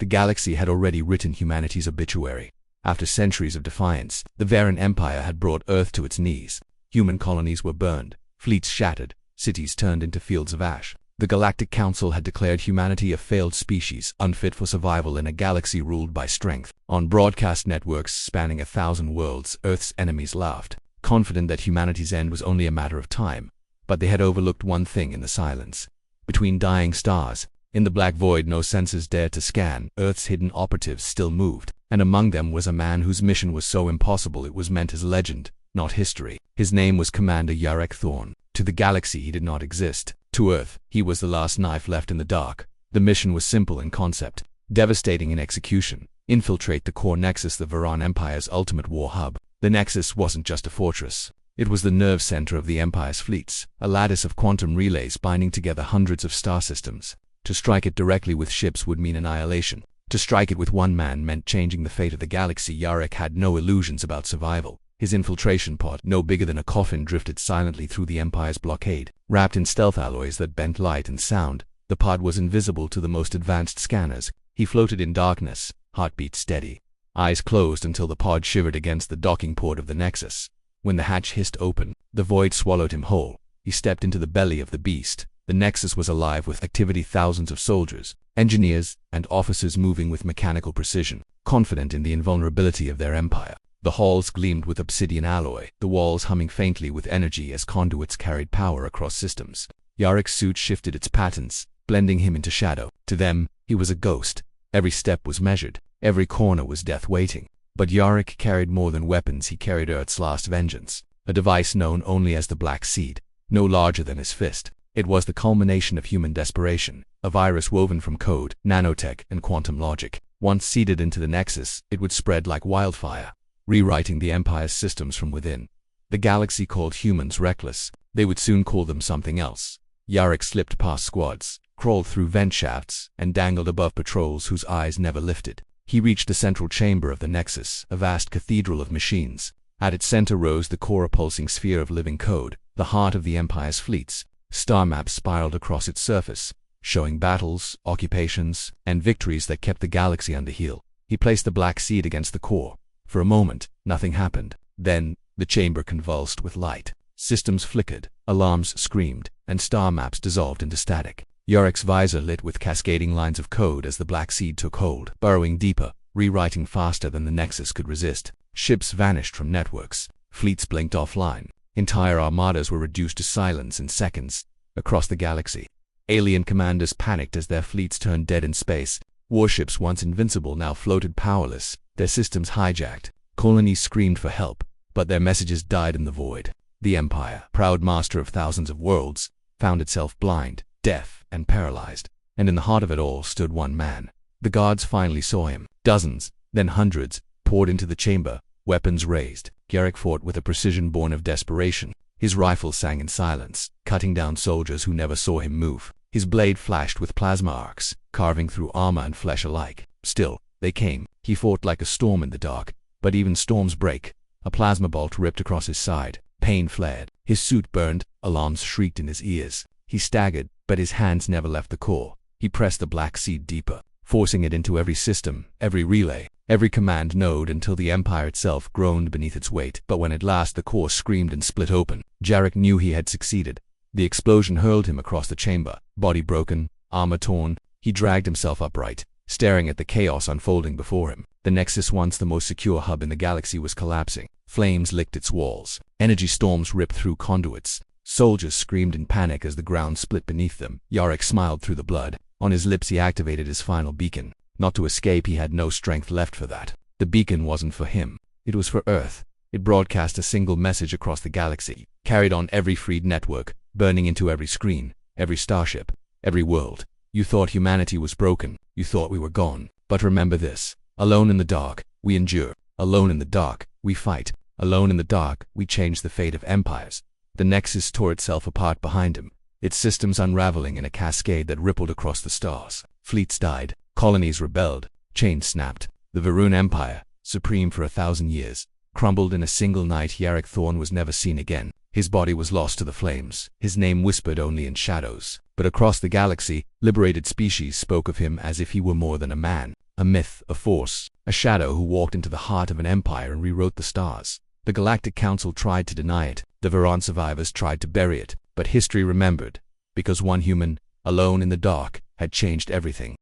The galaxy had already written humanity's obituary. After centuries of defiance, the Varan Empire had brought Earth to its knees. Human colonies were burned, fleets shattered, cities turned into fields of ash. The Galactic Council had declared humanity a failed species, unfit for survival in a galaxy ruled by strength. On broadcast networks spanning 1,000 worlds, Earth's enemies laughed, confident that humanity's end was only a matter of time. But they had overlooked one thing in the silence. Between dying stars, in the black void no sensors dared to scan, Earth's hidden operatives still moved, and among them was a man whose mission was so impossible it was meant as legend, not history. His name was Commander Yarek Thorn. To the galaxy he did not exist. To Earth, he was the last knife left in the dark. The mission was simple in concept, devastating in execution. Infiltrate the core nexus, the Varan Empire's ultimate war hub. The nexus wasn't just a fortress. It was the nerve center of the Empire's fleets, a lattice of quantum relays binding together hundreds of star systems. To strike it directly with ships would mean annihilation. To strike it with one man meant changing the fate of the galaxy. Yarek had no illusions about survival. His infiltration pod, no bigger than a coffin, drifted silently through the Empire's blockade. Wrapped in stealth alloys that bent light and sound, the pod was invisible to the most advanced scanners. He floated in darkness, heartbeat steady, eyes closed until the pod shivered against the docking port of the Nexus. When the hatch hissed open, the void swallowed him whole. He stepped into the belly of the beast. The Nexus was alive with activity, thousands of soldiers, engineers, and officers moving with mechanical precision, confident in the invulnerability of their empire. The halls gleamed with obsidian alloy, the walls humming faintly with energy as conduits carried power across systems. Yarek's suit shifted its patterns, blending him into shadow. To them, he was a ghost. Every step was measured, every corner was death waiting. But Yarek carried more than weapons. He carried Earth's last vengeance, a device known only as the Black Seed, no larger than his fist. It was the culmination of human desperation, a virus woven from code, nanotech, and quantum logic. Once seeded into the Nexus, it would spread like wildfire, rewriting the Empire's systems from within. The galaxy called humans reckless. They would soon call them something else. Yarek slipped past squads, crawled through vent shafts, and dangled above patrols whose eyes never lifted. He reached the central chamber of the Nexus, a vast cathedral of machines. At its center rose the core, a pulsing sphere of living code, the heart of the Empire's fleets. Star maps spiraled across its surface, showing battles, occupations, and victories that kept the galaxy under heel. He placed the Black Seed against the core. For a moment, nothing happened. Then, the chamber convulsed with light. Systems flickered, alarms screamed, and star maps dissolved into static. Yarek's visor lit with cascading lines of code as the Black Seed took hold, burrowing deeper, rewriting faster than the Nexus could resist. Ships vanished from networks. Fleets blinked offline. Entire armadas were reduced to silence in seconds. Across the galaxy, alien commanders panicked as their fleets turned dead in space. Warships once invincible now floated powerless, their systems hijacked. Colonies screamed for help, but their messages died in the void. The Empire, proud master of thousands of worlds, found itself blind, deaf, and paralyzed. And in the heart of it all stood one man. The guards finally saw him. Dozens, then hundreds, poured into the chamber, weapons raised. Yarek fought with a precision born of desperation. His rifle sang in silence, cutting down soldiers who never saw him move. His blade flashed with plasma arcs, carving through armor and flesh alike. Still, they came. He fought like a storm in the dark, but even storms break. A plasma bolt ripped across his side. Pain flared. His suit burned. Alarms shrieked in his ears. He staggered, but his hands never left the core. He pressed the Black Seed deeper, forcing it into every system, every relay, every command node until the Empire itself groaned beneath its weight. But when at last the core screamed and split open, Yarek knew he had succeeded. The explosion hurled him across the chamber, body broken, armor torn. He dragged himself upright, staring at the chaos unfolding before him. The Nexus, once the most secure hub in the galaxy, was collapsing. Flames licked its walls. Energy storms ripped through conduits. Soldiers screamed in panic as the ground split beneath them. Yarek smiled through the blood. On his lips he activated his final beacon. Not to escape, he had no strength left for that. The beacon wasn't for him. It was for Earth. It broadcast a single message across the galaxy, carried on every freed network, burning into every screen, every starship, every world. You thought humanity was broken. You thought we were gone. But remember this. Alone in the dark, we endure. Alone in the dark, we fight. Alone in the dark, we change the fate of empires. The Nexus tore itself apart behind him, its systems unraveling in a cascade that rippled across the stars. Fleets died. Colonies rebelled. Chains snapped. The Varan Empire, supreme for 1,000 years, crumbled in a single night. Yarek Thorn was never seen again. His body was lost to the flames. His name whispered only in shadows. But across the galaxy, liberated species spoke of him as if he were more than a man. A myth, a force, a shadow who walked into the heart of an empire and rewrote the stars. The Galactic Council tried to deny it, the Veron survivors tried to bury it, but history remembered, because one human, alone in the dark, had changed everything.